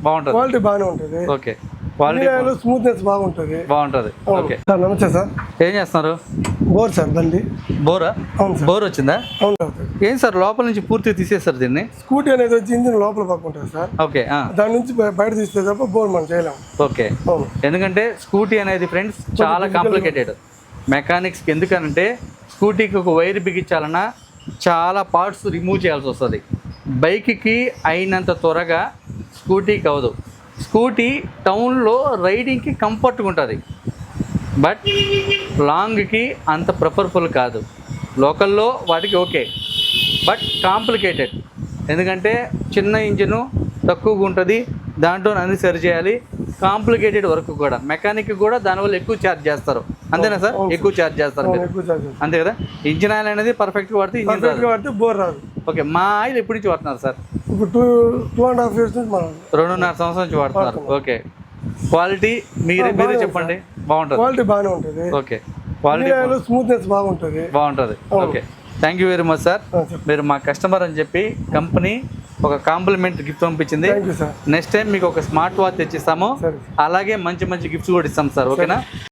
బాగుంటుంది. క్వాలిటీ బాగానే ఉంటుంది. ఓకే, క్వాలిటీ స్మూత్నెస్ బాగుంటుంది. బాగుంటుంది. ఓకే సార్ నమస్తే సార్. ఏం చేస్తున్నారు? బోర్ సార్ బండి. బోరా? అవును సార్. బోర్ వచ్చిందా? అవును సార్. ఏం సార్ లోపల నుంచి పూర్తిగా తీసేస్తారు దీన్ని? స్కూటీ అనేది వచ్చి ఇంజిన్ లోపల పక్కుంటుంది సార్. ఓకే, దాని నుంచి బయట తీస్తే తప్ప బోర్ మనం చేయలేము. ఓకే. అవును. ఎందుకంటే స్కూటీ అనేది ఫ్రెండ్స్ చాలా కాంప్లికేటెడ్. మెకానిక్స్కి ఎందుకనంటే స్కూటీకి ఒక వైర్ బిగించాలన్నా చాలా పార్ట్స్ రిమూవ్ చేయాల్సి వస్తుంది. బైక్కి అయినంత త్వరగా స్కూటీకి అవ్వదు. స్కూటీ టౌన్లో రైడింగ్కి కంఫర్ట్గా ఉంటుంది, బట్ లాంగ్కి అంత ప్రిఫర్ఫుల్ కాదు. లోకల్లో వాటికి ఓకే, బట్ కాంప్లికేటెడ్. ఎందుకంటే చిన్న ఇంజను తక్కువగా ఉంటుంది, దాంట్లో అన్ని సరి చేయాలి. కాంప్లికేటెడ్ వర్క్ కూడా మెకానిక్ కూడా దానివల్ల ఎక్కువ ఛార్జ్ చేస్తారు. అంతేనా సార్? ఎక్కువ ఛార్జ్ చేస్తారు మీరు, అంతే కదా? ఇంజిన్ ఆయిల్ అనేది పర్ఫెక్ట్గా వాడితే ఇంజిన్ వాడితే బోర్ రాదు. ఓకే, మా ఆయిల్ ఎప్పటి నుంచి వాడుతున్నారు సార్? ఇప్పుడు 2.5 years నుంచి మనం 2.5 సంవత్సరం నుంచి వాడుతున్నారు. ఓకే, క్వాలిటీ మీరే చెప్పండి. బాగుంటుంది. క్వాలిటీ బాగానే ఉంటుంది. ఓకే, క్వాలిటీ స్మూత్నెస్ బాగుంటుంది. బాగుంటుంది. Okay, thank you very much sir. మీరు మా కస్టమర్ అని చెప్పి కంపెనీ ఒక కాంప్లిమెంట్ గిఫ్ట్ పంపించింది. నెక్స్ట్ టైం మీకు ఒక స్మార్ట్ వాచ్ తెచ్చిస్తాము, అలాగే మంచి మంచి గిఫ్ట్స్ కూడా ఇస్తాం సార్. ఓకేనా?